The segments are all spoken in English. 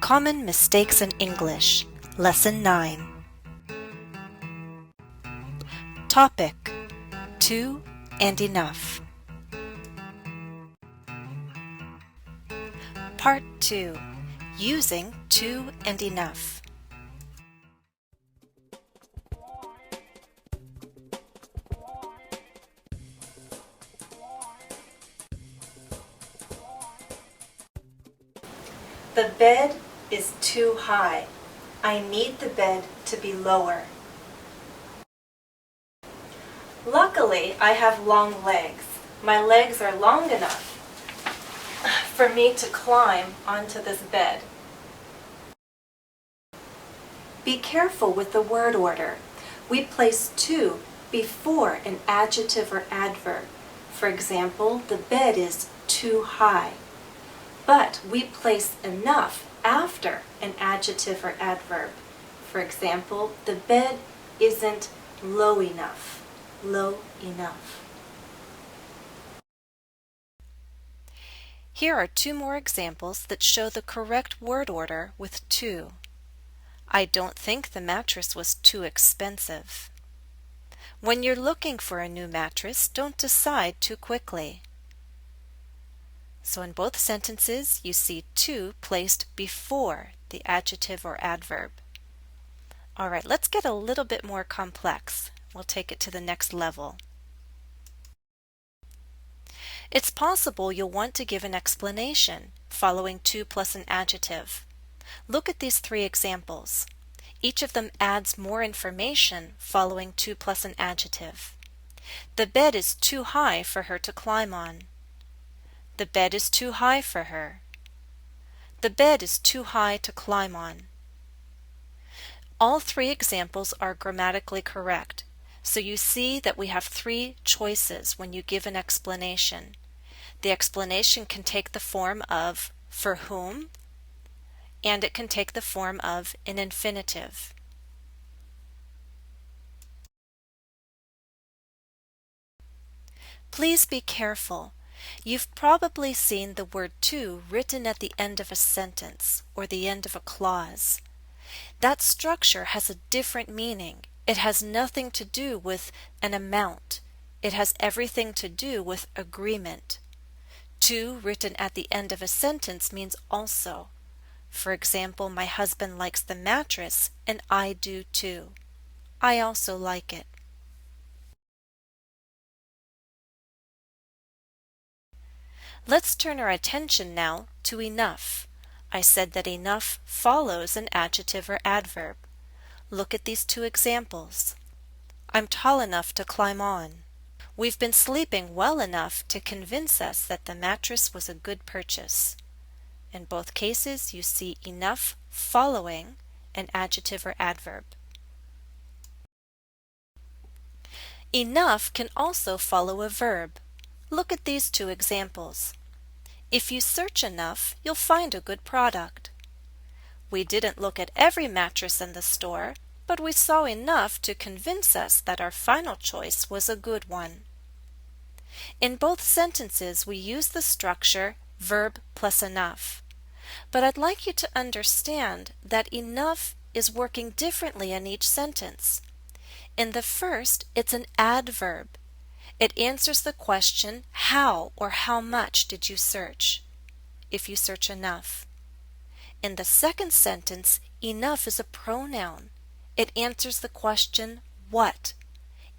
Common Mistakes in English, Lesson 9. Topic: To and enough. Part 2. Using to and enough. The bed is too high. I need the bed to be lower. Luckily, I have long legs. My legs are long enough for me to climb onto this bed. Be careful with the word order. We place to before an adjective or adverb. For example, the bed is too high. But we place enough after an adjective or adverb. For example, the bed isn't low enough. Low enough. Here are two more examples that show the correct word order with to. I don't think the mattress was too expensive. When you're looking for a new mattress, don't decide too quickly. So in both sentences, you see to placed before the adjective or adverb. All right, let's get a little bit more complex. We'll take it to the next level. It's possible you'll want to give an explanation following to plus an adjective. Look at these three examples. Each of them adds more information following to plus an adjective. The bed is too high for her to climb on. The bed is too high for her. The bed is too high to climb on. All three examples are grammatically correct, so you see that we have three choices when you give an explanation. The explanation can take the form of for whom, and it can take the form of an infinitive. Please be careful. You've probably seen the word to written at the end of a sentence or the end of a clause. That structure has a different meaning. It has nothing to do with an amount. It has everything to do with agreement. To written at the end of a sentence means also. For example, my husband likes the mattress and I do too. I also like it. Let's turn our attention now to enough. I said that enough follows an adjective or adverb. Look at these two examples. I'm tall enough to climb on. We've been sleeping well enough to convince us that the mattress was a good purchase. In both cases, you see enough following an adjective or adverb. Enough can also follow a verb. Look at these two examples. If you search enough, you'll find a good product. We didn't look at every mattress in the store, but we saw enough to convince us that our final choice was a good one. In both sentences, we use the structure verb plus enough. But I'd like you to understand that enough is working differently in each sentence. In the first, it's an adverb. It answers the question, how or how much did you search? If you search enough. In the second sentence, enough is a pronoun. It answers the question, what?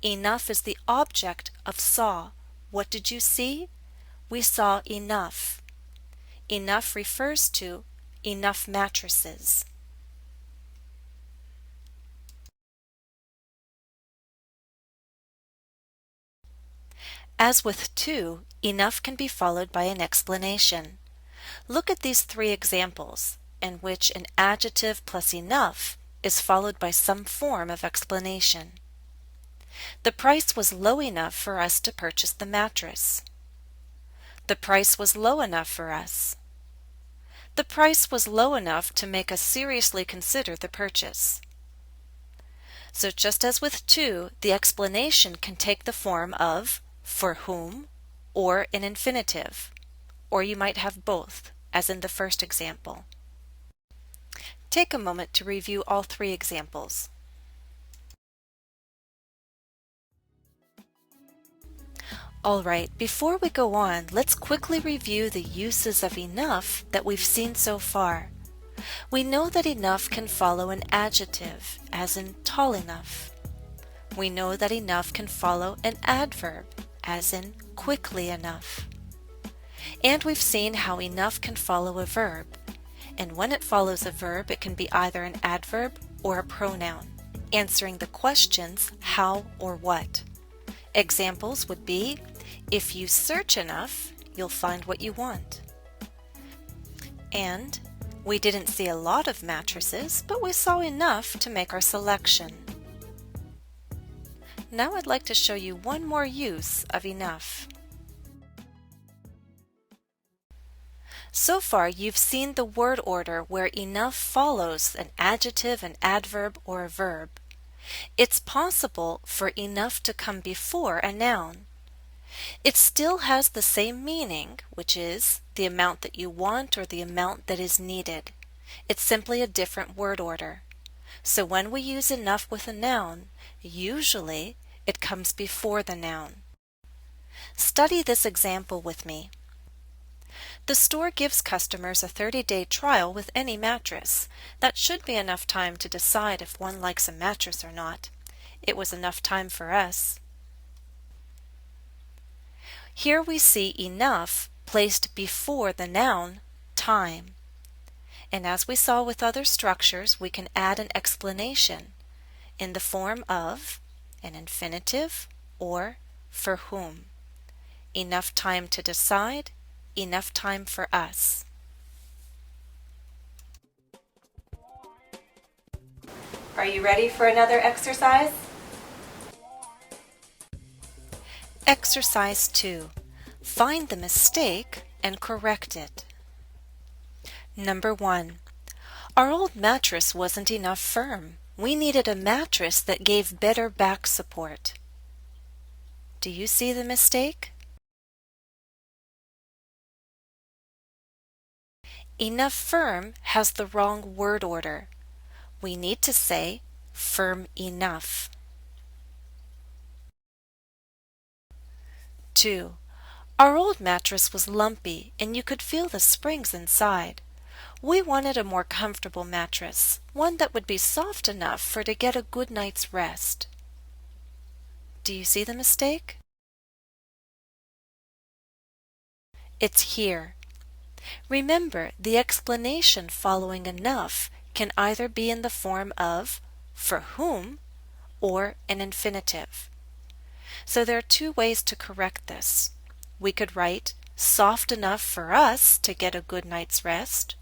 Enough is the object of saw. What did you see? We saw enough. Enough refers to enough mattresses. As with to, enough can be followed by an explanation. Look at these three examples, in which an adjective plus enough is followed by some form of explanation. The price was low enough for us to purchase the mattress. The price was low enough for us. The price was low enough to make us seriously consider the purchase. So just as with to, the explanation can take the form of for whom or an infinitive, or you might have both, as in the first example. Take a moment to review all three examples. Alright, before we go on, let's quickly review the uses of enough that we've seen so far. We know that enough can follow an adjective, as in tall enough. We know that enough can follow an adverb, as in quickly enough. And we've seen how enough can follow a verb. And when it follows a verb, it can be either an adverb or a pronoun, answering the questions how or what. Examples would be, if you search enough, you'll find what you want. And we didn't see a lot of mattresses, but we saw enough to make our selection. Now I'd like to show you one more use of enough. So far you've seen the word order where enough follows an adjective, an adverb, or a verb. It's possible for enough to come before a noun. It still has the same meaning, which is the amount that you want or the amount that is needed. It's simply a different word order. So when we use enough with a noun, usually it comes before the noun. Study this example with me. The store gives customers a 30-day trial with any mattress. That should be enough time to decide if one likes a mattress or not. It was enough time for us. Here we see enough placed before the noun time. And as we saw with other structures, we can add an explanation in the form of an infinitive or for whom. Enough time to decide, enough time for us. Are you ready for another exercise? Exercise 2. Find the mistake and correct it. Number 1. Our old mattress wasn't enough firm. We needed a mattress that gave better back support. Do you see the mistake? Enough firm has the wrong word order. We need to say firm enough. 2. Our old mattress was lumpy and you could feel the springs inside. We wanted a more comfortable mattress, one that would be soft enough for to get a good night's rest. Do you see the mistake? It's here. Remember, the explanation following enough can either be in the form of for whom or an infinitive. So there are two ways to correct this. We could write soft enough for us to get a good night's rest,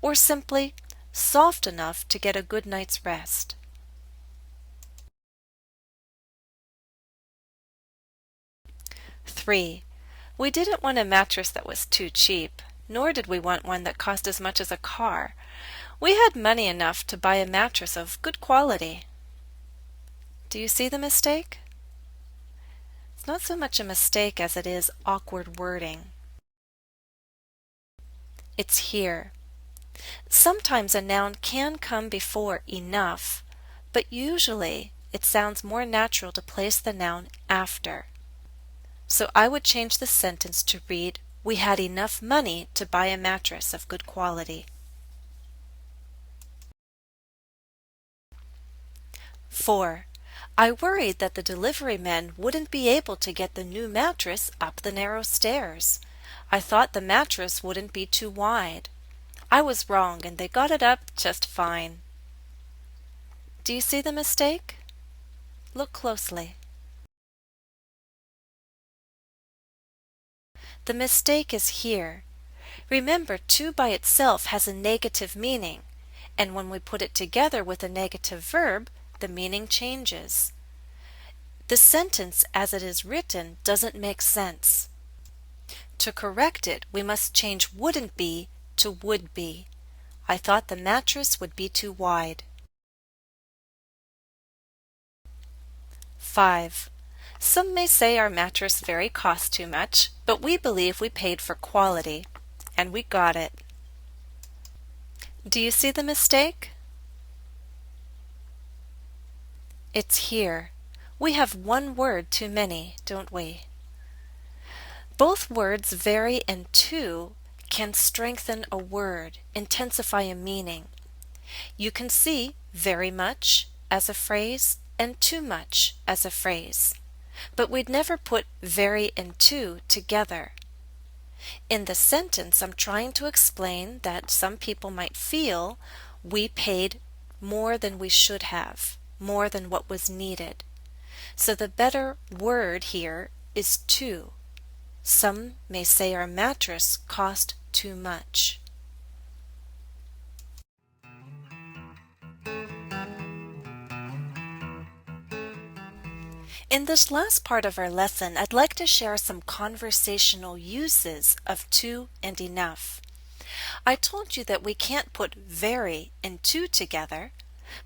or simply soft enough to get a good night's rest. Three. We didn't want a mattress that was too cheap, nor did we want one that cost as much as a car. We had money enough to buy a mattress of good quality. Do you see the mistake? It's not so much a mistake as it is awkward wording. It's here. Sometimes a noun can come before enough, but usually it sounds more natural to place the noun after. So I would change the sentence to read, we had enough money to buy a mattress of good quality. 4. I worried that the delivery men wouldn't be able to get the new mattress up the narrow stairs. I thought the mattress wouldn't be too wide. I was wrong and they got it up just fine. Do you see the mistake? Look closely. The mistake is here. Remember, to by itself has a negative meaning, and when we put it together with a negative verb, the meaning changes. The sentence as it is written doesn't make sense. To correct it, we must change wouldn't be to would be. I thought the mattress would be too wide. 5. Some may say our mattress very cost too much, but we believe we paid for quality, and we got it. Do you see the mistake? It's here. We have one word too many, don't we? Both words very and to can strengthen a word, intensify a meaning. You can see very much as a phrase and too much as a phrase, but we'd never put very and to together. In the sentence, I'm trying to explain that some people might feel we paid more than we should have, more than what was needed. So the better word here is to. Some may say our mattress cost too much. In this last part of our lesson, I'd like to share some conversational uses of to and enough. I told you that we can't put very and to together,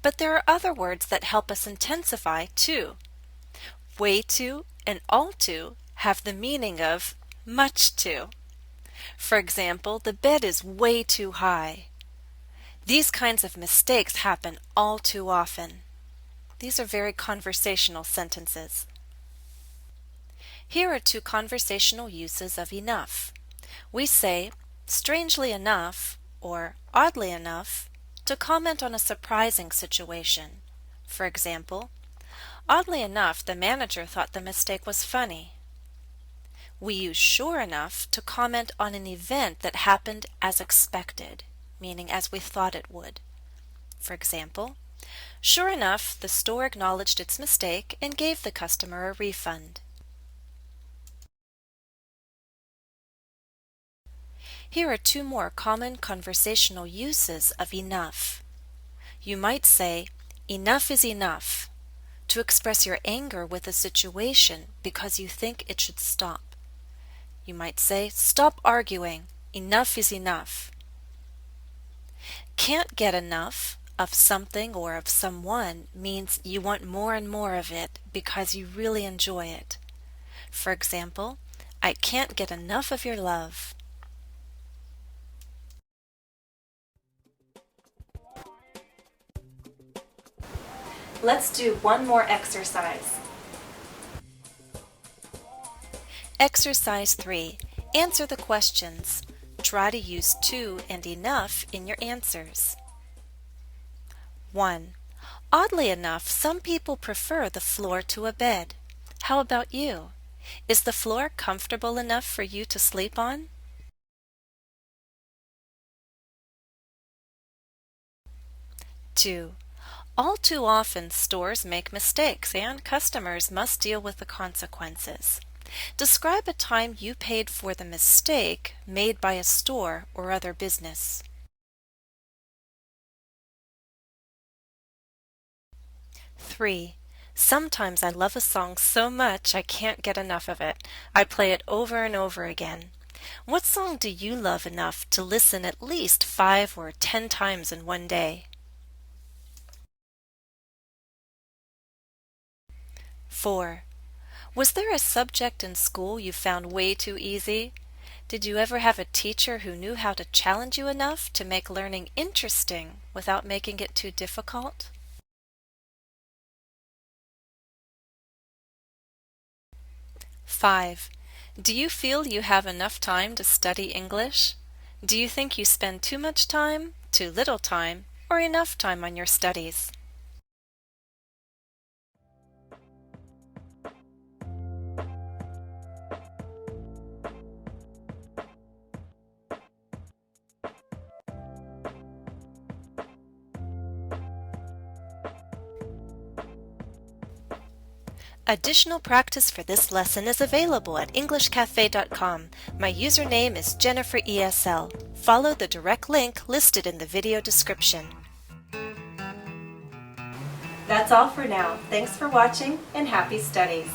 but there are other words that help us intensify to. Way to and all to have the meaning of much to. For example, the bed is way too high. These kinds of mistakes happen all too often. These are very conversational sentences. Here are two conversational uses of enough. We say, strangely enough, or oddly enough, to comment on a surprising situation. For example, oddly enough, the manager thought the mistake was funny. We use sure enough to comment on an event that happened as expected, meaning as we thought it would. For example, sure enough, the store acknowledged its mistake and gave the customer a refund. Here are two more common conversational uses of enough. You might say, enough is enough, to express your anger with a situation because you think it should stop. You might say, stop arguing, enough is enough. Can't get enough of something or of someone means you want more and more of it because you really enjoy it. For example, I can't get enough of your love. Let's do one more exercise. Exercise 3. Answer the questions. Try to use to and enough in your answers. 1. Oddly enough, some people prefer the floor to a bed. How about you? Is the floor comfortable enough for you to sleep on? 2. All too often, stores make mistakes and customers must deal with the consequences. Describe a time you paid for the mistake made by a store or other business. 3. Sometimes I love a song so much I can't get enough of it. I play it over and over again. What song do you love enough to listen at least 5 or 10 times in one day? 4. Was there a subject in school you found way too easy? Did you ever have a teacher who knew how to challenge you enough to make learning interesting without making it too difficult? 5. Do you feel you have enough time to study English? Do you think you spend too much time, too little time, or enough time on your studies? Additional practice for this lesson is available at EnglishCafe.com. My username is JenniferESL. Follow the direct link listed in the video description. That's all for now. Thanks for watching and happy studies.